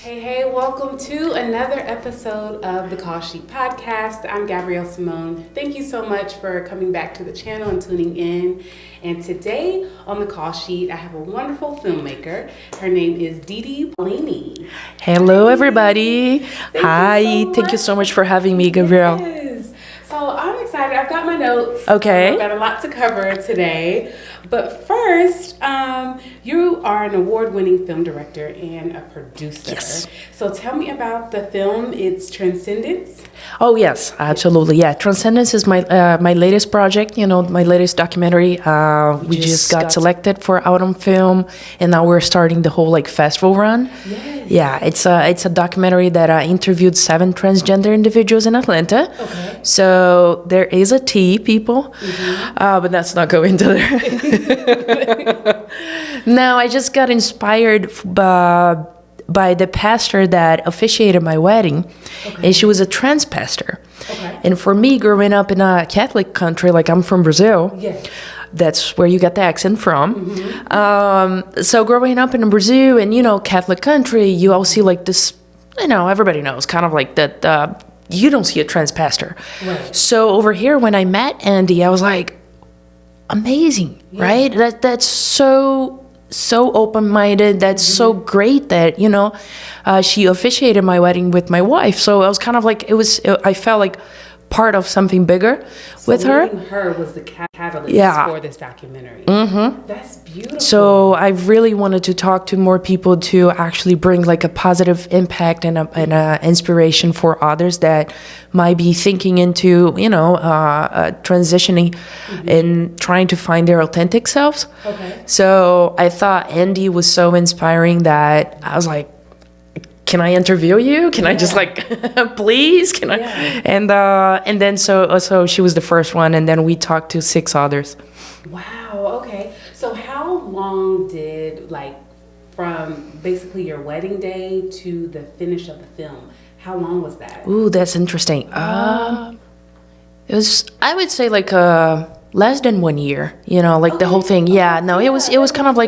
Hey, hey, welcome to another episode of the Call Sheet Podcast. I'm Gabrielle Simone. Thank you so much for coming back to the channel and tuning in. And today on the Call Sheet, I have a wonderful filmmaker. Her name is Didi Paulini. Hello, everybody. Hi. Thank you so much for having me, Gabrielle. Yes. So I'm excited. I've got my notes. Okay. I've got a lot to cover today. But first, you are an award-winning film director and a producer. Yes. So tell me about the film. It's Transcendence. Oh, yes, absolutely. Yeah, Transcendence is my my latest project, my latest documentary. We just got selected for Autumn Film, and now we're starting the whole festival run. Yes. Yeah, it's a documentary that I interviewed 7 transgender individuals in Atlanta. Okay. So there is a T, people, but let's not go into there. No, I just got inspired by the pastor that officiated my wedding, and she was a trans pastor. Okay. And for me, growing up in a Catholic country, like I'm from Brazil, Yes. that's where you get the accent from. So growing up in Brazil and, Catholic country, you all see this, everybody knows, kind of like that, you don't see a trans pastor. Right. So over here, when I met Andy, I was like, amazing, right? That's so open-minded. That's so great that she officiated my wedding with my wife. So I was kind of I felt like part of something bigger with her. Meeting her was the catalyst for this documentary. That's beautiful. So I really wanted to talk to more people to actually bring a positive impact and a inspiration for others that might be thinking into transitioning and trying to find their authentic selves. Okay. So I thought Andy was so inspiring that I was like, can I interview you? Can I just please? Can I? And then so she was the first one, and then we talked to 6 others. Wow. Okay. So how long did from basically your wedding day to the finish of the film? How long was that? Ooh, that's interesting. It was, I would say less than 1 year. The whole thing. Yeah. No, it was kind of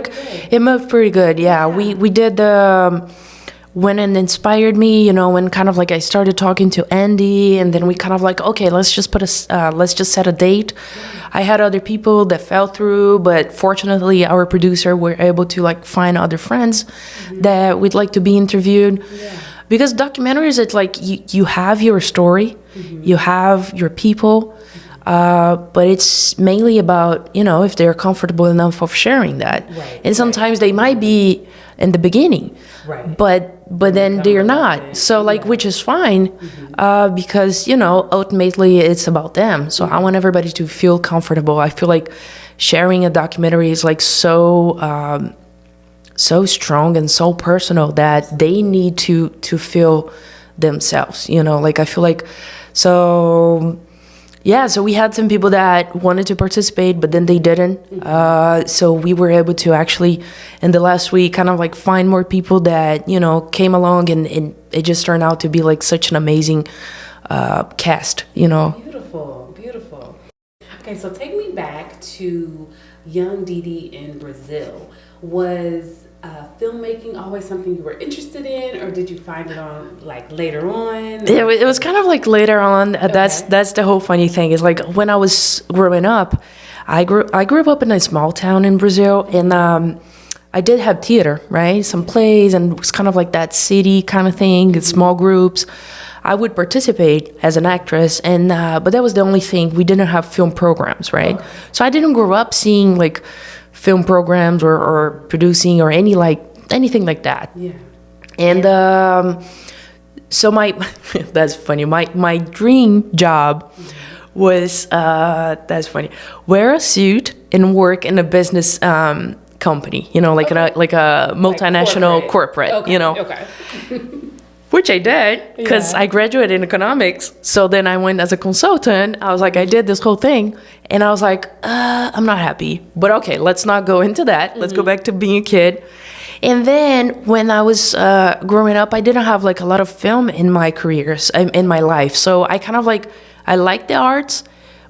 it moved pretty good. Yeah. We did the. When it inspired me, when kind of I started talking to Andy, and then we kind of okay, let's just set a date. I had other people that fell through, but fortunately our producer were able to find other friends that would like to be interviewed. Yeah. Because documentaries, it's you have your story, you have your people, but it's mainly about, if they're comfortable enough of sharing that. Right. And sometimes they might be in the beginning, right, but then they're not. So which is fine, because ultimately it's about them. So I want everybody to feel comfortable. I feel like sharing a documentary is so strong and so personal that they need to feel themselves. I feel so. Yeah, so we had some people that wanted to participate, but then they didn't. So we were able to actually, in the last week, kind of find more people that, came along, and it just turned out to be such an amazing cast, Beautiful, beautiful. Okay, so take me back to young Didi in Brazil. Was filmmaking always something you were interested in, or did you find it on later on? It was kind of later on. Okay. That's the whole funny thing is when I was growing up, I grew up in a small town in Brazil, and I did have theater, right? Some plays, and it was kind of that city kind of thing, in small groups. I would participate as an actress, and but that was the only thing. We didn't have film programs, right? Okay. So I didn't grow up seeing film programs or producing or anything like that. Yeah. And so that's funny. My dream job was that's funny. Wear a suit and work in a business company. Like a multinational corporate. Okay. Okay. Which I did, because I graduated in economics. So then I went as a consultant. I was I did this whole thing. And I was I'm not happy. But okay, let's not go into that. Let's go back to being a kid. And then when I was growing up, I didn't have a lot of film in my careers, in my life. So I kind of I liked the arts,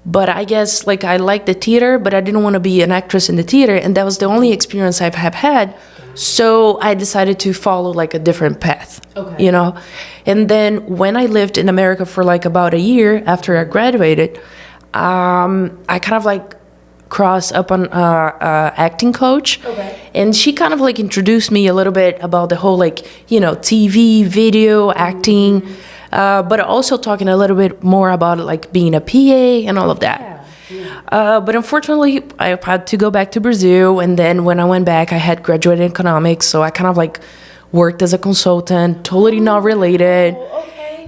But I guess like I liked the theater, but I didn't want to be an actress in the theater, and that was the only experience I have had. So I decided to follow like a different path, you know. And then when I lived in America for like about a year after I graduated, I kind of like crossed up on acting coach, and she kind of like introduced me a little bit about the whole like, you know, TV, video, acting, but also talking a little bit more about like being a PA and all of that. But unfortunately, I had to go back to Brazil, and then when I went back, I had graduated economics, so I kind of like worked as a consultant, totally not related.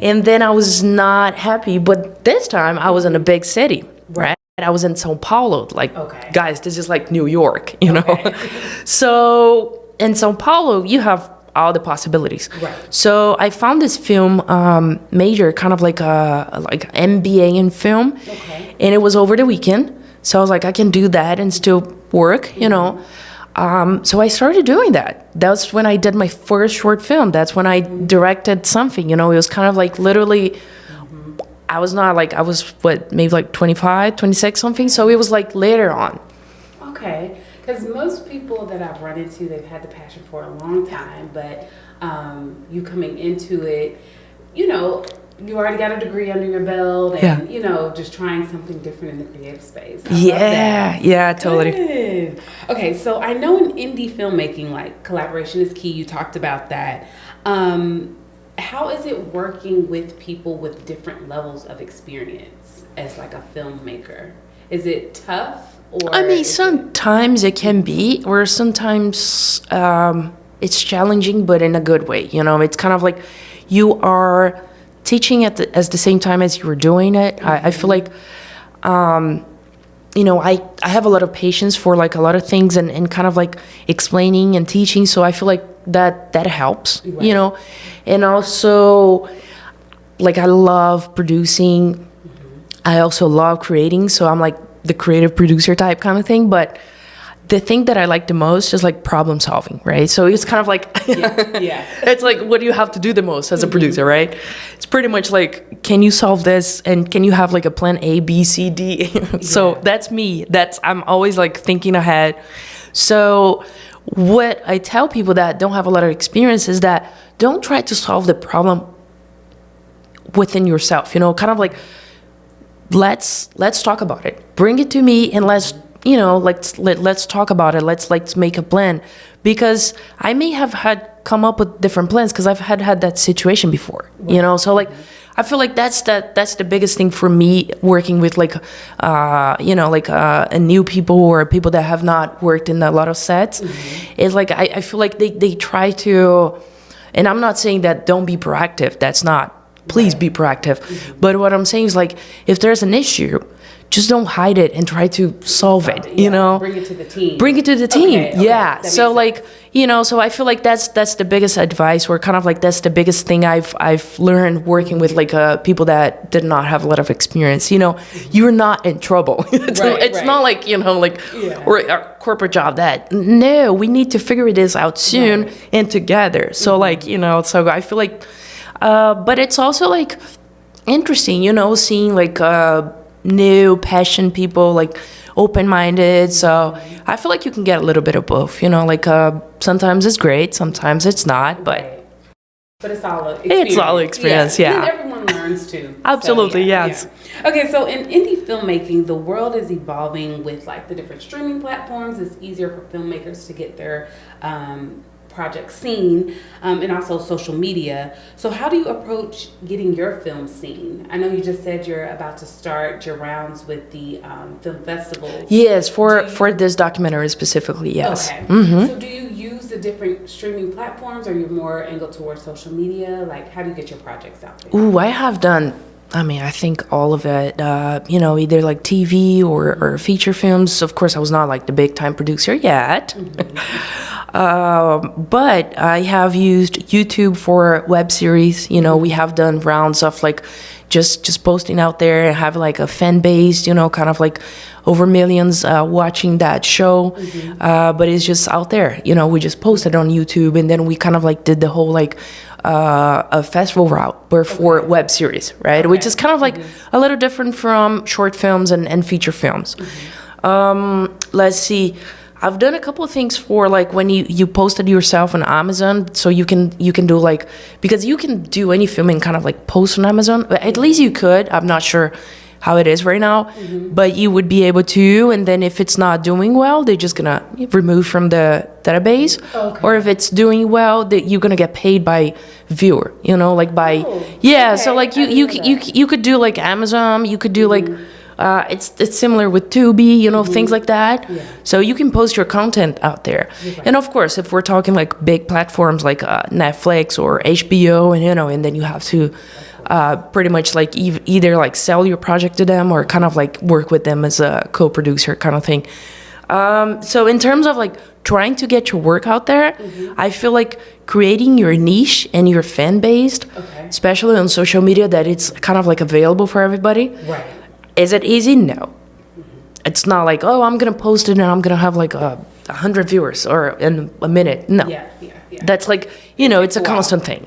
And then I was not happy, but this time I was in a big city, right? I was in Sao Paulo, like, guys, this is like New York, you know? So in Sao Paulo, you have all the possibilities. So I found this film major, kind of like a MBA in film, and it was over the weekend. So I was like, I can do that and still work, you know? So I started doing that. That's when I did my first short film. That's when I directed something, you know? It was kind of like literally... I was not like, I was, what, maybe like 25, 26, something. So it was like later on. Okay. Because most people that I've run into, they've had the passion for a long time. But you coming into it, you know, you already got a degree under your belt. And, you know, just trying something different in the creative space. Yeah, totally. Good. Okay, so I know in indie filmmaking, like, collaboration is key. You talked about that. How is it working with people with different levels of experience as like a filmmaker? Is it tough? Or I mean, sometimes it can be, or sometimes it's challenging, but in a good way. You know, it's kind of like you are teaching at the same time as you were doing it. I feel like, you know, I have a lot of patience for like a lot of things and kind of like explaining and teaching. So I feel like that helps, you know. And also, like, I love producing. I also love creating. So I'm like the creative producer type kind of thing. But the thing that I like the most is like problem solving, right? So it's kind of like, it's like, what do you have to do the most as a producer, right? It's pretty much like, can you solve this? And can you have like a plan A, B, C, D? So that's me. I'm always like thinking ahead. So what I tell people that don't have a lot of experience is that don't try to solve the problem within yourself, you know, kind of like, let's talk about it. Bring it to me and let's talk about it. Let's make a plan, because I may have had come up with different plans because I've had that situation before, you know. So like, I feel like that's the biggest thing for me working with like, you know, like new people or people that have not worked in a lot of sets. Is like I feel like they try to, and I'm not saying that don't be proactive. That's not. Please be proactive. But what I'm saying is like, if there's an issue, just don't hide it and try to solve it, you know? Bring it to the team. Okay, yeah. So like, you know, so I feel like that's the biggest advice, or kind of like that's the biggest thing I've learned working with like people that did not have a lot of experience. You know, you're not in trouble. It's not like, you know, like, or a corporate job that, no, we need to figure this out soon and together. So like, you know, so I feel like, but it's also like interesting, you know, seeing like new passion people, like open-minded. So I feel like you can get a little bit of both, you know, like sometimes it's great, sometimes it's not, but it's all experience. It's all experience, And everyone learns too. Absolutely, so, yes. Yeah. Okay, so in indie filmmaking, the world is evolving with like the different streaming platforms. It's easier for filmmakers to get their projects seen, and also social media. So how do you approach getting your film seen? I know you just said you're about to start your rounds with the film festival. Yes, for this documentary specifically, yes. Okay. So do you use the different streaming platforms, or you're more angled towards social media? Like, how do you get your projects out there? Ooh, I have done, I mean, I think all of it, you know, either like TV or feature films. Of course, I was not like the big time producer yet. But I have used YouTube for web series. You know, we have done rounds of like just posting out there and have like a fan base, you know, kind of like over millions watching that show, but it's just out there. You know, we just posted on YouTube, and then we kind of like did the whole like a festival route, but for web series, right? Which is kind of like a little different from short films and feature films. Let's see. I've done a couple of things for like when you posted yourself on Amazon, so you can do like, because you can do any filming kind of like post on Amazon. At least you could. I'm not sure how it is right now, but you would be able to. And then if it's not doing well, they're just gonna remove from the database. Or if it's doing well, that you're gonna get paid by viewer. You know, like by So like you could do like Amazon. You could do like. It's similar with Tubi, you know, things like that. So you can post your content out there. And of course, if we're talking like big platforms like Netflix or HBO, and you know, and then you have to pretty much like either like sell your project to them or kind of like work with them as a co-producer kind of thing. So in terms of like trying to get your work out there, I feel like creating your niche and your fan base, especially on social media, that it's kind of like available for everybody. Is it easy? No. It's not like, oh, I'm going to post it and I'm going to have like 100 viewers or in a minute. No. That's like, you know, it's a constant thing.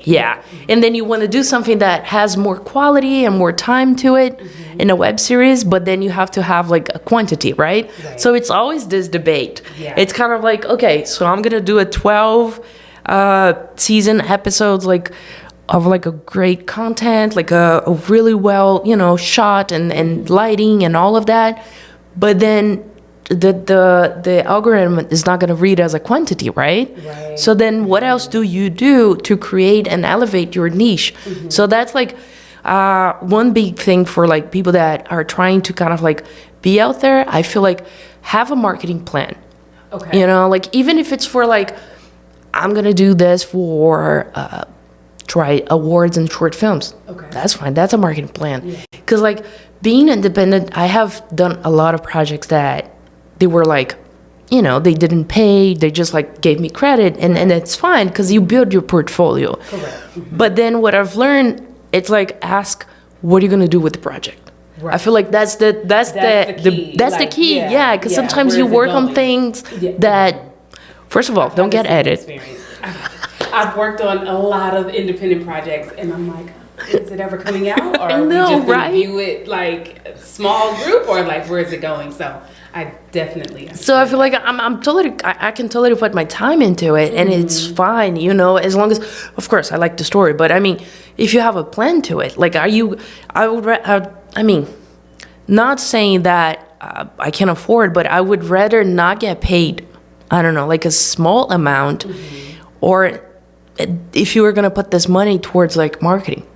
And then you want to do something that has more quality and more time to it in a web series, but then you have to have like a quantity, right? So it's always this debate. It's kind of like, okay, so I'm going to do a 12 season episodes like of like a great content, like a really well, you know, shot and lighting and all of that. But then the algorithm is not going to read as a quantity, right? So then what else do you do to create and elevate your niche? So that's like one big thing for like people that are trying to kind of like be out there. I feel like have a marketing plan. You know, like even if it's for like, I'm going to do this for try awards and short films. That's fine. That's a marketing plan. Because like being independent, I have done a lot of projects that they were like, you know, they didn't pay. They just like gave me credit, and it's fine because you build your portfolio. But then what I've learned, it's like ask, what are you gonna do with the project? I feel like that's the key. Yeah, because sometimes you work on things that, first of all, don't get edited. I've worked on a lot of independent projects, and I'm like, is it ever coming out? Or are we just going to view it like a small group, or like where is it going? So I definitely. So I feel like I'm totally, I can totally put my time into it, and it's fine, you know, as long as, of course, I like the story, but I mean, if you have a plan to it, like, I mean, not saying that I can afford, but I would rather not get paid, I don't know, like a small amount, or if you were going to put this money towards like marketing,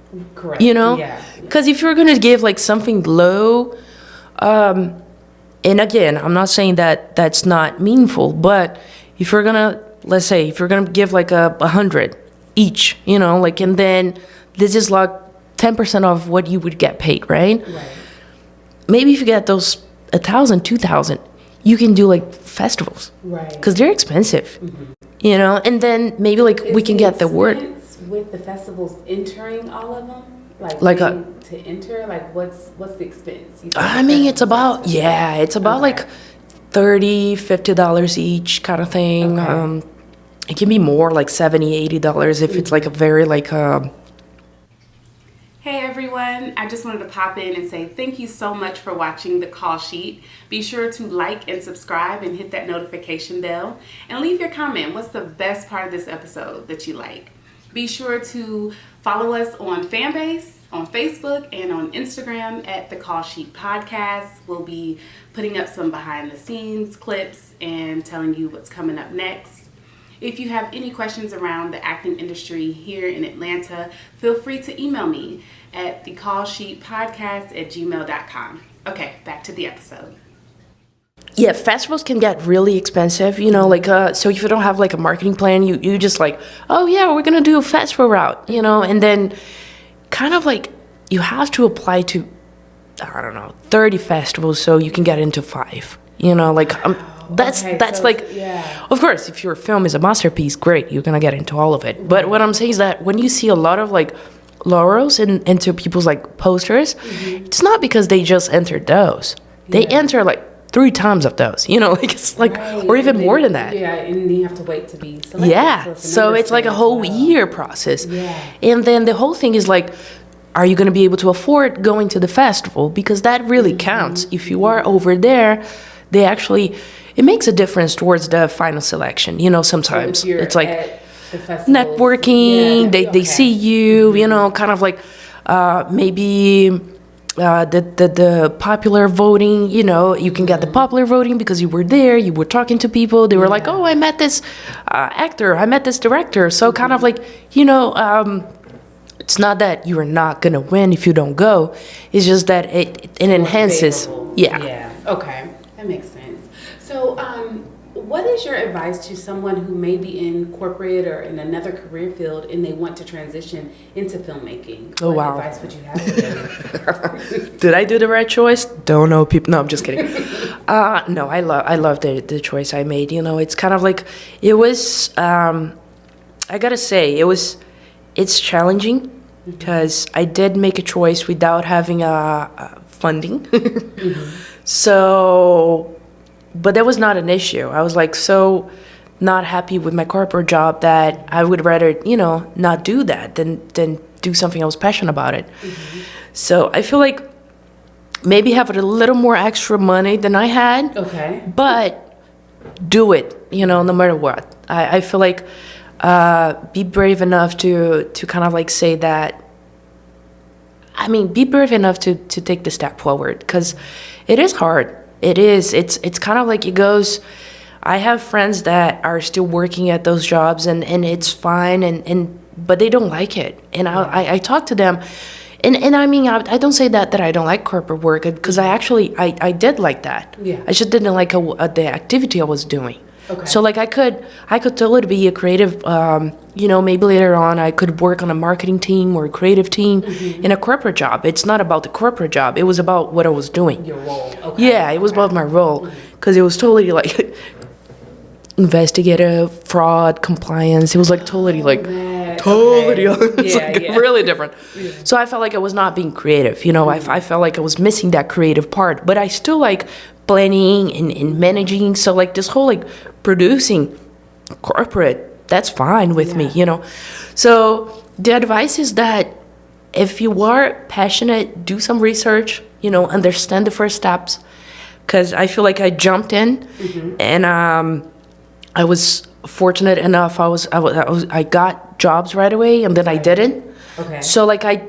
you know, because if you're going to give like something low, and again, I'm not saying that that's not meaningful, but if you're going to, let's say, if you're going to give like 100 each, you know, like, and then this is like 10% of what you would get paid, right? Maybe if you get those 1,000, 2,000, you can do like festivals, because they're expensive. You know, and then maybe like we can get the word with the festivals entering all of them, like to enter. Like what's the expense? I mean, it's about like $30-$50 each kind of thing. It can be more, like $70-$80 if it's like a very like Hey everyone, I just wanted to pop in and say thank you so much for watching The Call Sheet. Be sure to like and subscribe and hit that notification bell, and leave your comment. What's the best part of this episode that you like? Be sure to follow us on Fanbase, on Facebook, and on Instagram at The Call Sheet Podcast. We'll be putting up some behind the scenes clips and telling you what's coming up next. If you have any questions around the acting industry here in Atlanta, feel free to email me at thecallsheetpodcast@gmail.com. Okay, back to the episode. Yeah, festivals can get really expensive, you know, like, so if you don't have like a marketing plan, you just like, oh yeah, we're going to do a festival route, you know, and then kind of like you have to apply to, I don't know, 30 festivals so you can get into 5, you know, like, that's like, of course, if your film is a masterpiece, great, you're gonna get into all of it. But what I'm saying is that when you see a lot of like laurels into people's like posters, it's not because they just entered those. They enter like 3 times of those, you know, like it's like, or even more than that. Yeah, and you have to wait to be selected. Yeah, so it's like a whole year process. And then the whole thing is like, are you going to be able to afford going to the festival? Because that really counts. If you are over there, they actually, it makes a difference towards the final selection, you know, sometimes. So it's like networking, they see you, you know, kind of like maybe the popular voting, you know, you can get the popular voting because you were there, you were talking to people, they were like, oh, I met this actor, I met this director. So kind of like, you know, it's not that you're not going to win if you don't go. It's just that it enhances. Yeah. Okay. That makes sense. So, what is your advice to someone who may be in corporate or in another career field and they want to transition into filmmaking? Oh, wow. What advice would you have for them? Did I do the right choice? Don't know people. No, I'm just kidding. No, I love the choice I made. You know, it's kind of like, it was, I gotta say, it's challenging because I did make a choice without having funding. So, but that was not an issue. I was like so not happy with my corporate job that I would rather, you know, not do that than do something I was passionate about it. So I feel like maybe have a little more extra money than I had. Okay. But do it, you know, no matter what. I feel like be brave enough to kind of like say that. I mean, be brave enough to take the step forward because it is hard. It is. It's kind of like it goes. I have friends that are still working at those jobs and it's fine but they don't like it. And I talk to them and I mean, I don't say that I don't like corporate work because I did like that. Yeah. I just didn't like the activity I was doing. Okay. So like I could totally be a creative, you know, maybe later on I could work on a marketing team or a creative team in a corporate job. It's not about the corporate job. It was about what I was doing. Your role. Okay. Yeah, it was about my role because it was totally like investigative, fraud, compliance. It was like totally like, it's like really different. Yeah. So I felt like I was not being creative. You know, I felt like I was missing that creative part, but I still like planning and managing. So like this whole like producing corporate, that's fine with me, you know. So the advice is that if you are passionate, do some research, you know, understand the first steps. Because I feel like I jumped in and I was fortunate enough. I got jobs right away and then I didn't. Okay. So like I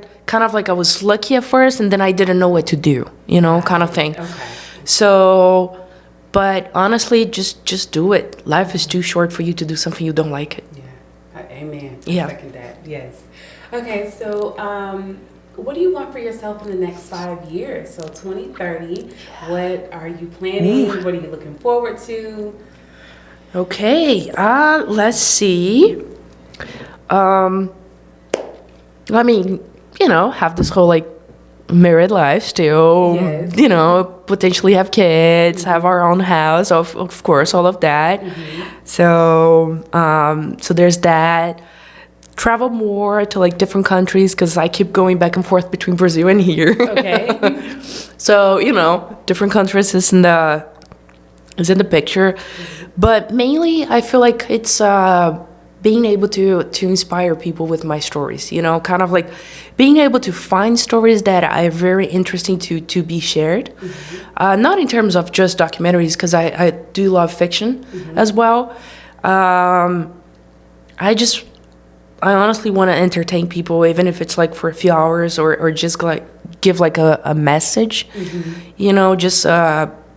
was lucky at first and then I didn't know what to do, you know, kind of thing. Okay. So, but honestly, just do it. Life is too short for you to do something you don't like it. Yeah. Amen. Yeah. I second that. Yes. Okay. So, what do you want for yourself in the next 5 years? So 2030, what are you planning? What are you looking forward to? Okay, let's see. I mean, you know, have this whole like married life still, you know, potentially have kids, have our own house, of course, all of that. So there's that. Travel more to like different countries because I keep going back and forth between Brazil and here. Okay. So, you know, different countries is in the picture. But mainly I feel like it's being able to inspire people with my stories, you know, kind of like being able to find stories that are very interesting to be shared. Not in terms of just documentaries because I do love fiction as well. I honestly want to entertain people, even if it's like for a few hours or just like give like a message, you know, just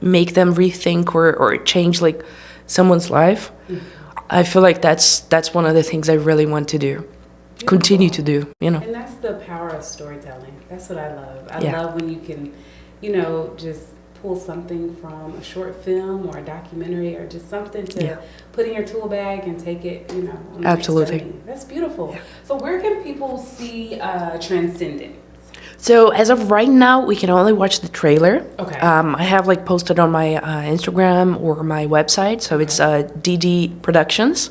make them rethink or change like someone's life. I feel like that's one of the things I really want to do, continue to do, you know. And that's the power of storytelling. That's what I love. I love when you can, you know, just pull something from a short film or a documentary or just something to put in your tool bag and take it, you know, on the Absolutely. next journey. That's beautiful. Yeah. So where can people see Transcendence? So as of right now, we can only watch the trailer. Okay. I have like posted on my Instagram or my website. So it's Didi Productions.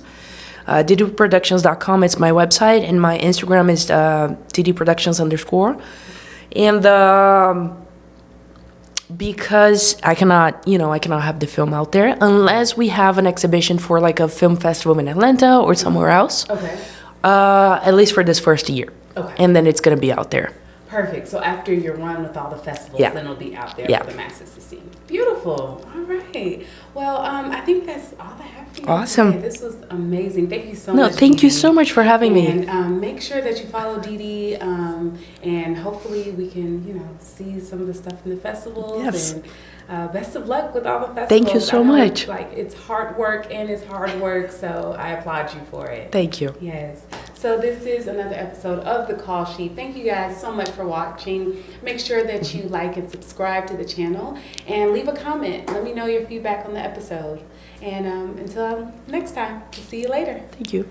DidiProductions.com is my website, and my Instagram is DidiProductions_. And because I cannot have the film out there unless we have an exhibition for like a film festival in Atlanta or somewhere else. Okay. At least for this first year. Okay. And then it's gonna be out there. Perfect. So after you're run with all the festivals, Yeah. then it'll be out there Yeah. for the masses to see. Beautiful. All right. Well, I think that's all I have for you. Awesome. Today. This was amazing. Thank you so No, much. thank you Didi. so much for having me. And make sure that you follow Didi, and hopefully we can, see some of the stuff in the festivals. Yes. And best of luck with all the festivals. Thank you so I know much. it's hard work and it's hard work, so I applaud you for it. Thank you. Yes. So this is another episode of The Call Sheet. Thank you guys so much for watching. Make sure that you like and subscribe to the channel and leave a comment. Let me know your feedback on the episode. And until next time, we'll see you later. Thank you.